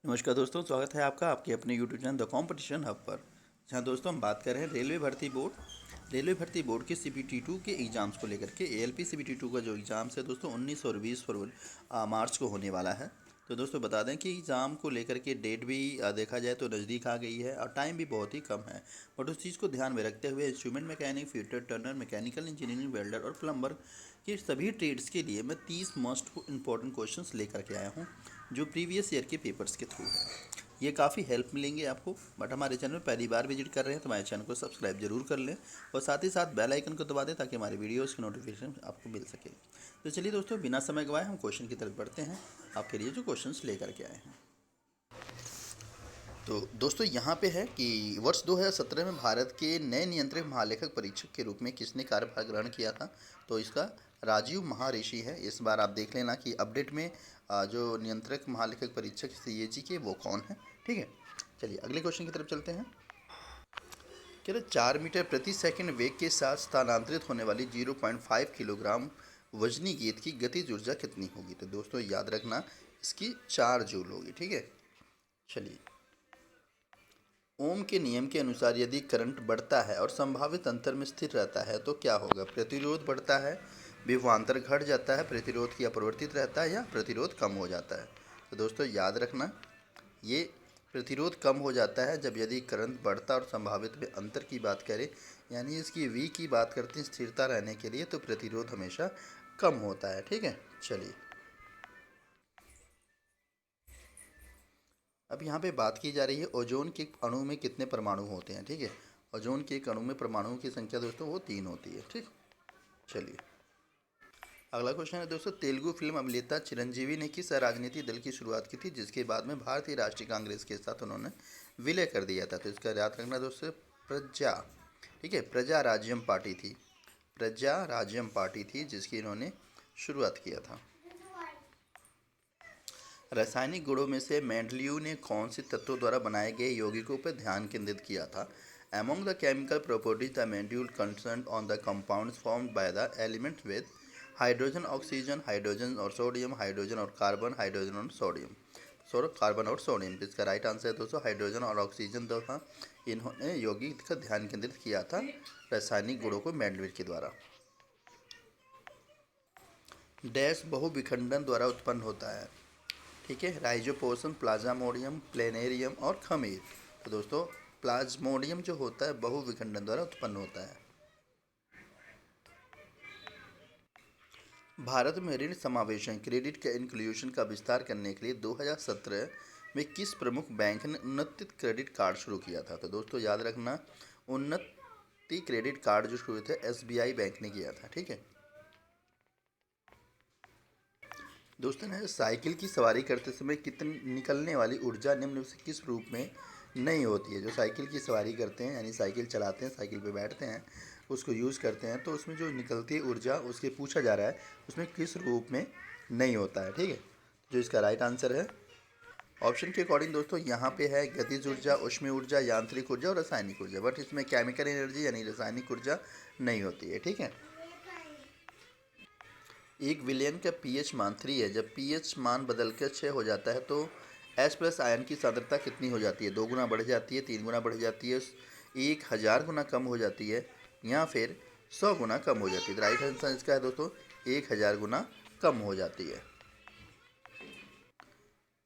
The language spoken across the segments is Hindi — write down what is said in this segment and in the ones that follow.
नमस्कार दोस्तों, स्वागत है आपका आपके अपने YouTube channel the competition hub पर। जहां दोस्तों हम बात कर रहे हैं रेलवे भर्ती बोर्ड के CPT-2 के एग्ज़ाम्स को लेकर के। ALP CPT-2 का जो एग्ज़ाम्स है दोस्तों 19 और 20 फरवरी मार्च को होने वाला है। तो दोस्तों बता दें कि एग्ज़ाम को लेकर के डेट भी देखा जाए तो नज़दीक आ गई है और टाइम भी बहुत ही कम है। बट उस चीज़ को ध्यान में रखते हुए instrument mechanic, fitter, Turner, mechanical engineering, welder और प्लम्बर के सभी ट्रेड्स के लिए मैं 30 मोस्ट इंपॉर्टेंट क्वेश्चंस लेकर के आया हूँ, जो प्रीवियस ईयर के पेपर्स के थ्रू है। ये काफ़ी हेल्प मिलेंगे आपको। बट हमारे चैनल पहली बार विजिट कर रहे हैं तो हमारे चैनल को सब्सक्राइब जरूर कर लें और साथ ही साथ बेल आइकन को दबा दें ताकि हमारे वीडियोस की नोटिफिकेशन आपको मिल सके। तो चलिए दोस्तों, बिना समय गवाए हम क्वेश्चन की तरफ बढ़ते हैं, आपके लिए जो क्वेश्चंस लेकर के आए हैं। तो दोस्तों यहाँ पे है कि वर्ष 2017 में भारत के नए नियंत्रक महालेखक परीक्षक के रूप में किसने कार्यभार ग्रहण किया था? तो इसका राजीव महर्षि है। इस बार आप देख लेना कि अपडेट में जो नियंत्रक महालेखक परीक्षक CAG के वो कौन है। ठीक है, चलिए अगले क्वेश्चन की तरफ चलते हैं। कह रहे 4 मीटर प्रति सेकंड वेग के साथ स्थानांतरित होने वाली 0.5 किलोग्राम वजनी गेंद की गतिज ऊर्जा कितनी होगी? तो दोस्तों याद रखना, इसकी 4 जूल होगी। ठीक है, चलिए। ओम के नियम के अनुसार यदि करंट बढ़ता है और संभावित अंतर में स्थिर रहता है तो क्या होगा? प्रतिरोध बढ़ता है, विभवांतर घट जाता है, प्रतिरोध की अपरिवर्तित रहता है या प्रतिरोध कम हो जाता है? तो दोस्तों याद रखना, ये प्रतिरोध कम हो जाता है जब यदि करंट बढ़ता और संभावित में अंतर की बात करें, यानी इसकी V की बात करते हैं स्थिरता रहने के लिए, तो प्रतिरोध हमेशा कम होता है। ठीक है, चलिए अब यहाँ पे बात की जा रही है ओजोन के अणु में कितने परमाणु होते हैं। ठीक है, ओजोन के एक अणु में परमाणुओं की संख्या दोस्तों वो 3 होती है। ठीक, चलिए अगला क्वेश्चन है दोस्तों, तेलुगु फिल्म अभिनेता चिरंजीवी ने किस राजनीतिक दल की शुरुआत की थी जिसके बाद में भारतीय राष्ट्रीय कांग्रेस के साथ उन्होंने विलय कर दिया था? तो इसका याद रखना दोस्तों, प्रजा। ठीक है, प्रजा राज्यम पार्टी थी, प्रजा राज्यम पार्टी थी जिसकी इन्होंने शुरुआत किया था। रासायनिक गुणों में से मेंडलीव ने कौन से तत्वों द्वारा बनाए गए यौगिकों पर ध्यान केंद्रित किया था? Among the chemical properties, the Mendeleev concerned on the compounds formed by the elements with hydrogen, oxygen, hydrogen और सोडियम, हाइड्रोजन और कार्बन, हाइड्रोजन और सोडियम, कार्बन और सोडियम। इसका राइट आंसर है दोस्तों हाइड्रोजन और ऑक्सीजन द्वारा इन्होंने यौगिक का ध्यान केंद्रित किया था रासायनिक गुणों को मेंडलीव के द्वारा। डैश बहुविखंडन द्वारा उत्पन्न होता है? ठीक है, राइजोपोसन, प्लाज्मोडियम, प्लेनेरियम और खमीर। तो दोस्तों प्लाज्मोडियम जो होता है बहुविखंडन द्वारा उत्पन्न होता है। भारत में ऋण समावेशन क्रेडिट का इंक्लूजन का विस्तार करने के लिए 2017 में किस प्रमुख बैंक ने उन्नति क्रेडिट कार्ड शुरू किया था? तो दोस्तों याद रखना, उन्नति क्रेडिट कार्ड जो शुरू थे SBI बैंक ने किया था। ठीक है दोस्तों ने साइकिल की सवारी करते समय कितनी निकलने वाली ऊर्जा निम्न से किस रूप में नहीं होती है? जो साइकिल की सवारी करते हैं यानी साइकिल चलाते हैं, साइकिल पे बैठते हैं, उसको यूज़ करते हैं, तो उसमें जो निकलती है ऊर्जा उसके पूछा जा रहा है उसमें किस रूप में नहीं होता है। ठीक है, जो इसका राइट आंसर है ऑप्शन के अकॉर्डिंग दोस्तों यहाँ पे है गतिज ऊर्जा, ऊष्मीय ऊर्जा, यांत्रिक ऊर्जा और रासायनिक ऊर्जा। बट इसमें केमिकल एनर्जी यानी रासायनिक ऊर्जा नहीं होती है। ठीक है, एक विलयन का pH मान 3 है, जब pH मान बदलकर 6 हो जाता है तो H प्लस आयन की सांद्रता कितनी हो जाती है? 2 गुना बढ़ जाती है, 3 गुना बढ़ जाती है, 1000 गुना कम हो जाती है या फिर 100 गुना कम हो जाती है? राइट आंसर इसका है दोस्तों 1000 गुना कम हो जाती है।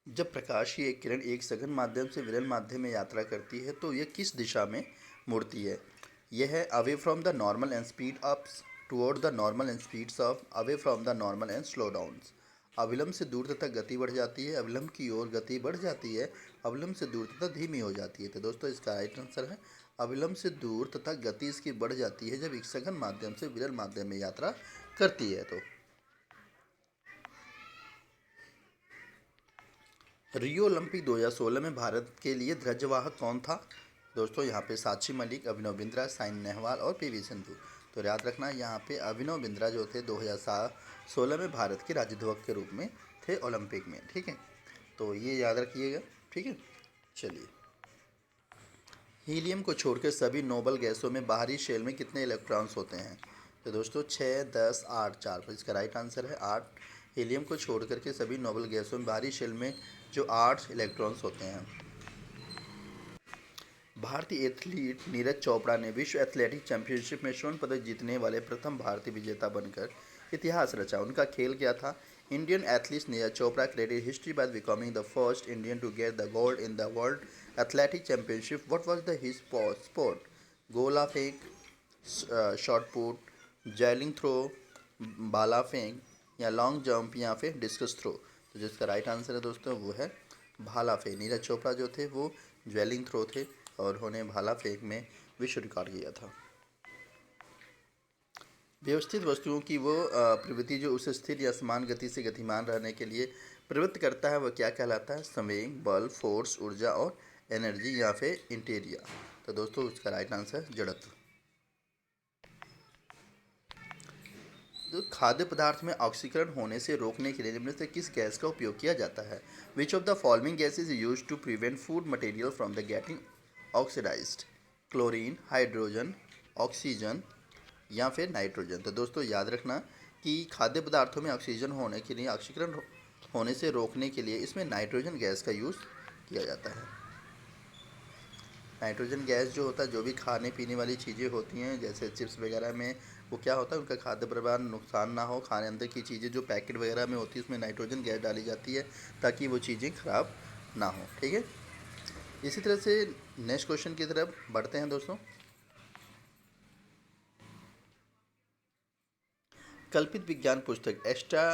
जब प्रकाश की एक किरण एक सघन माध्यम से विरल माध्यम में यात्रा करती है तो यह किस दिशा में मुड़ती है? यह है away from the normal and speed ups toward the normal and speeds of away from the normal and slow downs. अविलंब से दूर तक गति बढ़ जाती है, अविलंब की ओर गति बढ़ जाती है, अविलंब से दूर तथा धीमी हो जाती है। तो दोस्तों इसका राइट आंसर है अविलंब से दूर तथा गति इसकी बढ़ जाती है जब एक सघन माध्यम से विरल माध्यम में यात्रा करती है। तो रियो ओलंपिक 2016 में भारत के लिए ध्वजवाहक कौन था? दोस्तों यहाँ पे साक्षी मलिक, अभिनव बिंद्रा, साइना नेहवाल और PV सिंधु। तो याद रखना यहाँ पे अभिनव बिंद्रा जो थे 2016 में भारत के राज्यध्वज के रूप में थे ओलंपिक में। ठीक है, तो ये याद रखिएगा। ठीक है, चलिए हीलियम को छोड़कर सभी नोबल गैसों में बाहरी शेल में कितने इलेक्ट्रॉन्स होते हैं? तो दोस्तों 6, 10, 8, 4। पर इसका राइट आंसर है 8। हीलियम को छोड़ करके सभी नोबल गैसों में बाहरी शेल में जो 8 इलेक्ट्रॉन्स होते हैं। भारतीय एथलीट नीरज चोपड़ा ने विश्व एथलेटिक्स चैंपियनशिप में स्वर्ण पदक जीतने वाले प्रथम भारतीय विजेता बनकर इतिहास रचा। उनका खेल क्या था? Indian athlete Neeraj Chopra created history by becoming the first Indian to get the gold in the world athletic championship. What was the his sport? गोला फेंक, शॉट पुट, जैवलिन थ्रो, भाला फेंक, या लॉन्ग जंप, या फिर डिस्कस थ्रो। तो जिसका राइट आंसर है दोस्तों वो है भाला फेंक। नीरज चोपड़ा जो थे वो जैवलिन थ्रो थे और उन्होंने भाला फेंक में विश्व रिकॉर्ड किया था। व्यवस्थित वस्तुओं की वो प्रवृत्ति जो उसे स्थिर या समान गति से गतिमान रहने के लिए प्रवृत्त करता है वह क्या कहलाता है? संवेग, बल, फोर्स, ऊर्जा और एनर्जी, या फिर इंटीरिया। तो दोस्तों उसका राइट आंसर जड़त्व। तो खाद्य पदार्थ में ऑक्सीकरण होने से रोकने के लिए निम्न से किस गैस का उपयोग किया जाता है? Which of the following gas is use to prevent food material from the getting oxidized? Chlorine, hydrogen, oxygen, या फिर नाइट्रोजन। तो दोस्तों याद रखना कि खाद्य पदार्थों में ऑक्सीजन होने के लिए, ऑक्सीकरण होने से रोकने के लिए इसमें नाइट्रोजन गैस का यूज़ किया जाता है। नाइट्रोजन गैस जो होता है, जो भी खाने पीने वाली चीज़ें होती हैं जैसे चिप्स वगैरह में, वो क्या होता है उनका खाद्य प्रभाव नुकसान ना हो, खाने अंदर की चीज़ें जो पैकेट वगैरह में होती है उसमें नाइट्रोजन गैस डाली जाती है ताकि वो चीज़ें ख़राब ना हो। ठीक है, इसी तरह से नेक्स्ट क्वेश्चन की तरफ बढ़ते हैं दोस्तों। कल्पित विज्ञान पुस्तक एक्स्ट्रा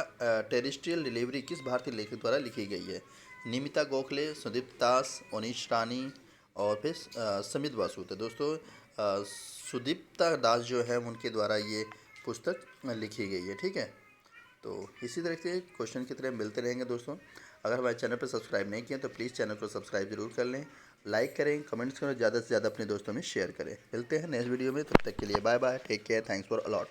टेरेस्ट्रियल डिलीवरी किस भारतीय लेखक द्वारा लिखी गई है? निमिता गोखले, सुदीप्त दास, ओनिश रानी, और फिर समित बासु। तो दोस्तों सुदीप्ता दास जो है उनके द्वारा ये पुस्तक लिखी गई है। ठीक है, तो इसी तरह से क्वेश्चन की तरह मिलते रहेंगे दोस्तों। अगर हमारे चैनल पर सब्सक्राइब नहीं किया तो प्लीज़ चैनल को सब्सक्राइब जरूर कर लें, लाइक करें, कमेंट्स करें, ज़्यादा से ज़्यादा अपने दोस्तों में शेयर करें। मिलते हैं नेक्स्ट वीडियो में, तब तक के लिए bye bye, take care, thanks for allot.